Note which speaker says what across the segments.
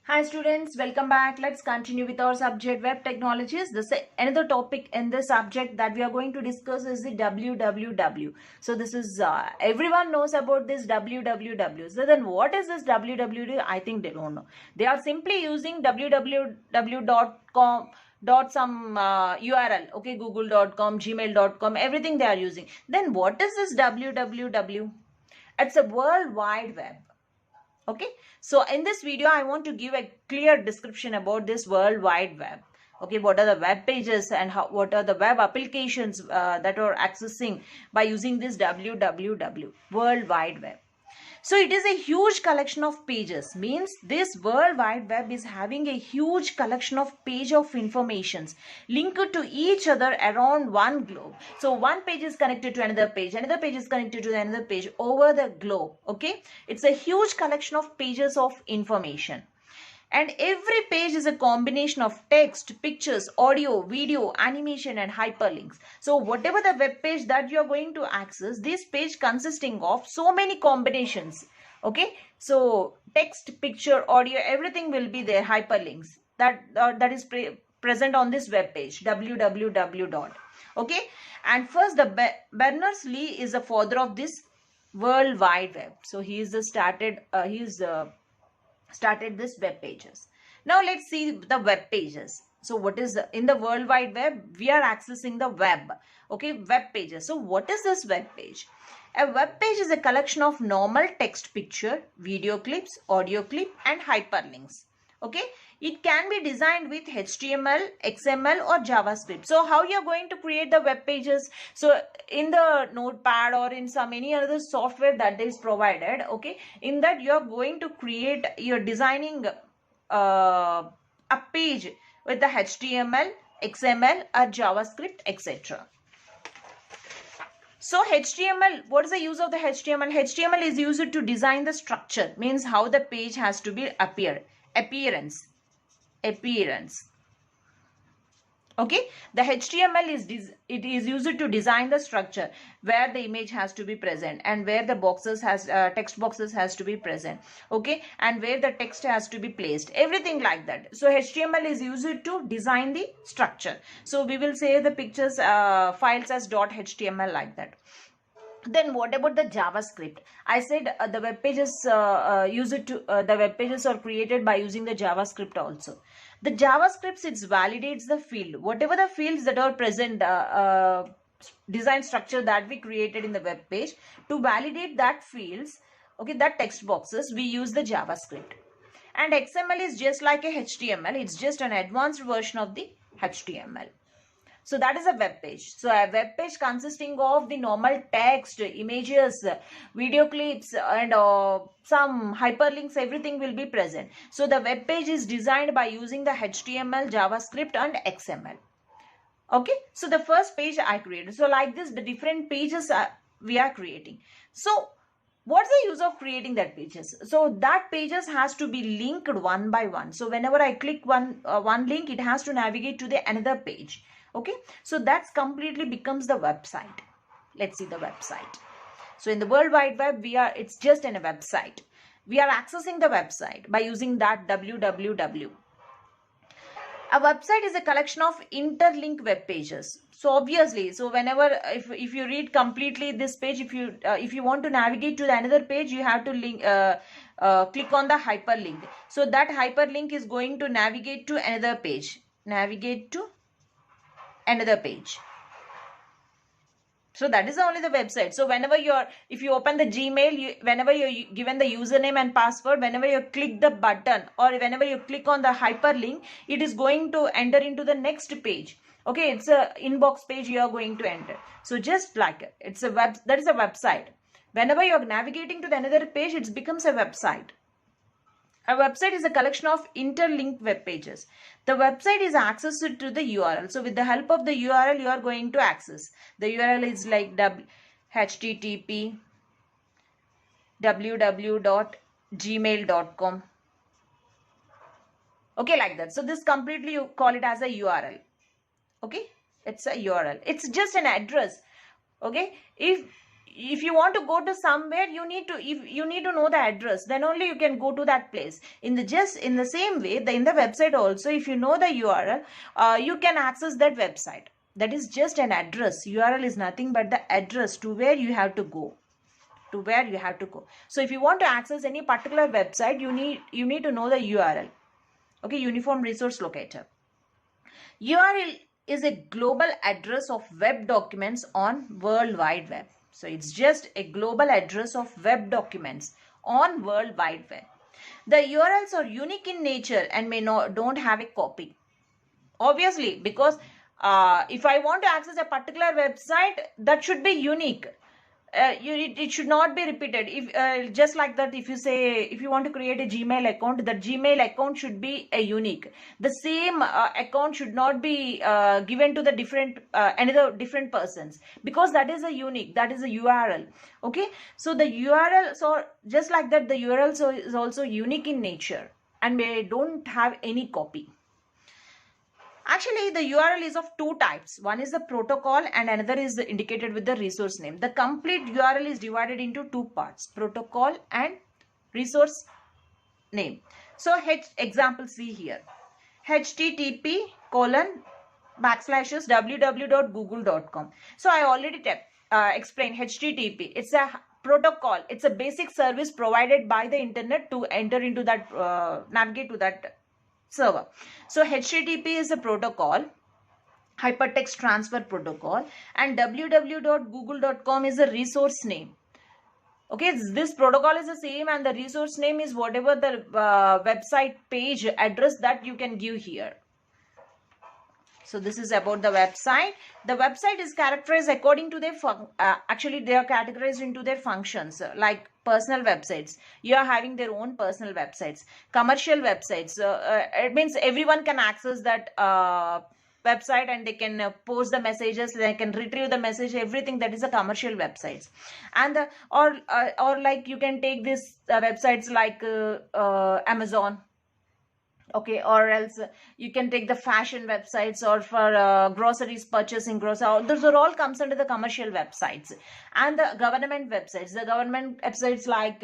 Speaker 1: Hi students, welcome back. Let's continue with our subject web technologies. Another topic in this subject that we are going to discuss is the www. So this is everyone knows about this www. So then what is this www? I think they don't know. They are simply using www.com dot some URL, okay, google.com, gmail.com, everything they are using. Then what is this www? It's a world wide web. Okay, so in this video I want to give a clear description about this world wide web. Okay, what are the web pages and what are the web applications that are accessing by using this www, world wide web. So it is a huge collection of pages, means this world wide web is having a huge collection of page of informations linked to each other around one globe. So one page is connected to another page is connected to another page over the globe. Okay, it's a huge collection of pages of information. And every page is a combination of text, pictures, audio, video, animation and hyperlinks. So whatever the web page that you are going to access, this page consisting of so many combinations. Okay, so text, picture, audio, everything will be there, hyperlinks that is present on this web page www. Okay, and first the Berners-Lee is the father of this world wide web. So he is the started this web pages. Now let's see the web pages. So what is in the world wide web? We are accessing the web. Okay, web pages. So what is this web page? A web page is a collection of normal text, picture, video clips, audio clip and hyperlinks. Okay, it can be designed with HTML, XML or JavaScript. So how you are going to create the web pages? So in the notepad or in some any other software that is provided, okay, in that you are going to create, you're designing a page with the HTML, XML or JavaScript, etc. So HTML, what is the use of the HTML? HTML is used to design the structure, means how the page has to be appearance. Okay, the HTML is used to design the structure where the image has to be present and where the text boxes has to be present. Okay, and where the text has to be placed, everything like that. So HTML is used to design the structure. So we will say the pictures files as .html like that. Then what about the JavaScript? I said the web pages the web pages are created by using the JavaScript also. The JavaScript, it validates the field, whatever the fields that are present, design structure that we created in the web page. To validate that fields, okay, that text boxes, we use the JavaScript. And XML is just like a HTML. It's just an advanced version of the HTML. So that is a web page. So a web page consisting of the normal text, images, video clips and some hyperlinks, everything will be present. So the web page is designed by using the HTML, JavaScript and XML. Okay, so the first page I created. So like this, the different pages we are creating. So what's the use of creating that pages? So that pages has to be linked one by one. So whenever I click one link, it has to navigate to the another page. Okay, so that's completely becomes the website. Let's see the website. So in the World Wide Web, it's just in a website. We are accessing the website by using that www. A website is a collection of interlinked web pages. So obviously, so whenever if you read completely this page, if you want to navigate to another page, you have to click on the hyperlink. So that hyperlink is going to navigate to another page. So that is only the website. So whenever if you open the Gmail, whenever you're given the username and password, whenever you click the button or whenever you click on the hyperlink, it is going to enter into the next page. Okay, it's a inbox page you are going to enter. So just like it, it's a that is a website. Whenever you're navigating to the another page, it becomes a website. A website is a collection of interlinked web pages. The website is accessed to the URL. So with the help of the URL, you are going to access. The URL is like http www.gmail.com. Okay, like that. So this completely you call it as a URL. Okay, it's a URL. It's just an address. Okay, if if you want to go to somewhere, you need to know the address, then only you can go to that place. In the same way, in the website also, if you know the URL, you can access that website. That is just an address. URL is nothing but the address to where you have to go. So if you want to access any particular website, you need to know the URL. Okay, Uniform Resource Locator. URL is a global address of web documents on World Wide Web. So it's just a global address of web documents on World Wide Web. The URLs are unique in nature and don't have a copy. Obviously, because if I want to access a particular website, that should be unique. It should not be repeated. If just like that, if you want to create a Gmail account, that Gmail account should be a unique. The same account should not be given to the another different persons, because that is a unique, that is a URL. Okay, so the URL, so just like that, the URL is also unique in nature and they don't have any copy. Actually, the URL is of two types. One is the protocol and another is indicated with the resource name. The complete URL is divided into two parts, protocol and resource name. So example C here, http://www.google.com. So I already explained HTTP. It's a protocol. It's a basic service provided by the internet to enter into that, navigate to that server. So HTTP is a protocol, hypertext transfer protocol, and www.google.com is a resource name. Okay, this protocol is the same and the resource name is whatever the website page address that you can give here. So this is about the website. The website is characterized according to their actually they are categorized into their functions, like personal websites. You are having their own personal websites. Commercial websites, it means everyone can access that website and they can post the messages, they can retrieve the message, everything. That is a commercial websites. And or like you can take this websites like Amazon. Okay, or else you can take the fashion websites, or for groceries, purchasing groceries. Those are all comes under the commercial websites. And the government websites, like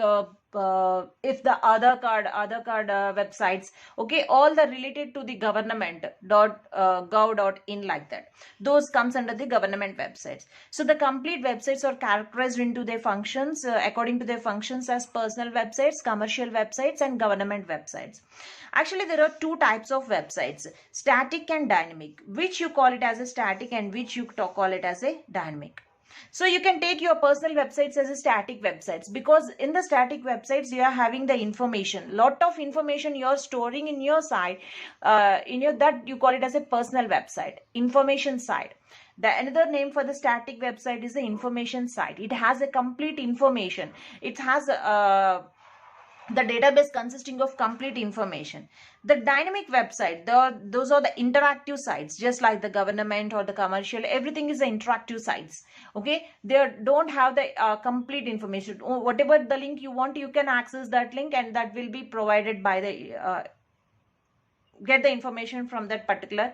Speaker 1: if the Aadhaar card websites, okay, all the related to the government.gov.in, like that, those comes under the government websites. So the complete websites are characterized into their functions, according to their functions, as personal websites, commercial websites, and government websites. Actually, there are two types of websites, static and dynamic, which you call it as a static and which you call it as a dynamic. So you can take your personal websites as a static websites, because in the static websites you are having the information, lot of information you are storing in your site, that you call it as a personal website, information site. The another name for the static website is the information site. It has a complete information. It has the database consisting of complete information. The dynamic website, those are the interactive sites, just like the government or the commercial, everything is the interactive sites. Okay, they don't have the complete information. Whatever the link you want, you can access that link, and that will be provided by the get the information from that particular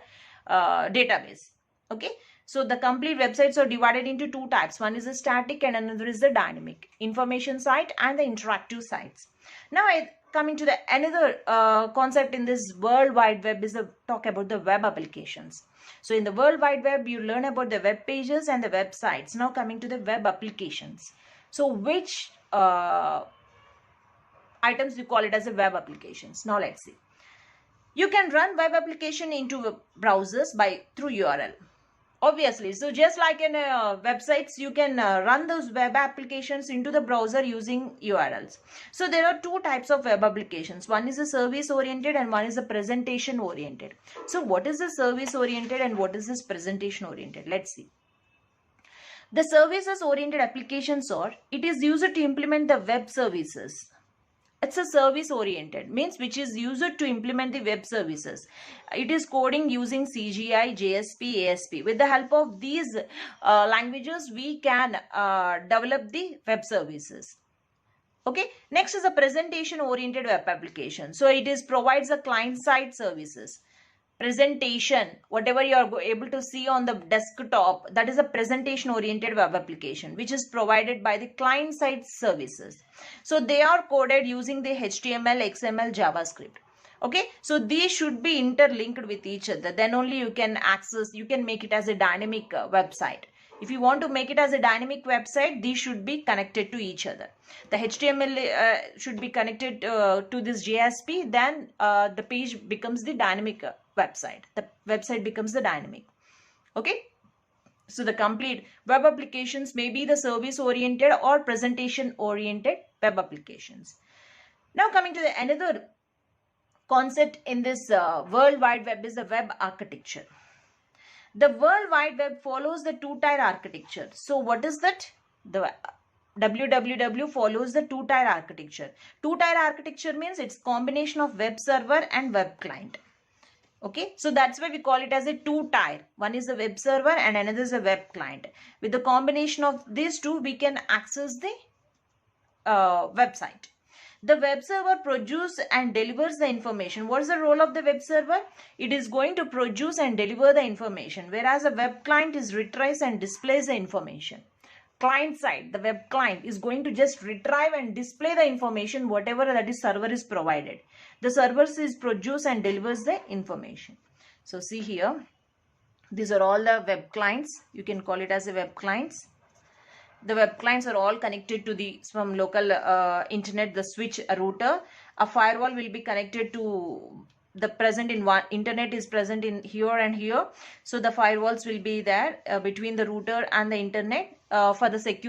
Speaker 1: database. Okay, so the complete websites are divided into two types. One is the static and another is the dynamic, information site and the interactive sites. Now coming to the another concept in this World Wide Web is talk about the web applications. So in the World Wide Web, you learn about the web pages and the websites. Now coming to the web applications. So which items we call it as a web applications? Now let's see. You can run web application into browsers through URL. Obviously, so just like in websites, you can run those web applications into the browser using URLs. So there are two types of web applications. One is the service oriented and one is the presentation oriented. So what is the service oriented and what is this presentation oriented? Let's see. The services oriented applications it is used to implement the web services. It's a service oriented, means which is used to implement the web services. It is coding using CGI, JSP, ASP. With the help of these languages, we can develop the web services. Okay, next is a presentation oriented web application. So it provides a client side services. presentation, whatever you are able to see on the desktop, that is a presentation oriented web application which is provided by the client side services. So they are coded using the HTML, XML, JavaScript. Okay, so these should be interlinked with each other, then only you can access, you can make it as a dynamic website. If you want to make it as a dynamic website, these should be connected to each other. The HTML should be connected to this JSP, then the page becomes the dynamic website. The website becomes the dynamic. Okay. So the complete web applications may be the service oriented or presentation oriented web applications. Now coming to the another concept in this World Wide Web is the web architecture. The World Wide Web follows the two-tier architecture. So what is that? The WWW follows the two-tier architecture. Two-tier architecture means it's combination of web server and web client. Okay, so that's why we call it as a two-tier. One is the web server and another is a web client. With the combination of these two, we can access the website. The web server produces and delivers the information. What is the role of the web server? It is going to produce and deliver the information, whereas a web client is retrieves and displays the information. Client side, the web client is going to just retrieve and display the information, whatever that is server is provided. The server is produce and delivers the information. So see here, these are all the web clients. You can call it as a web clients. The web clients are all connected to the from local internet, the switch router. A firewall will be connected to the present in one, internet is present in here and here. So the firewalls will be there between the router and the internet for the security.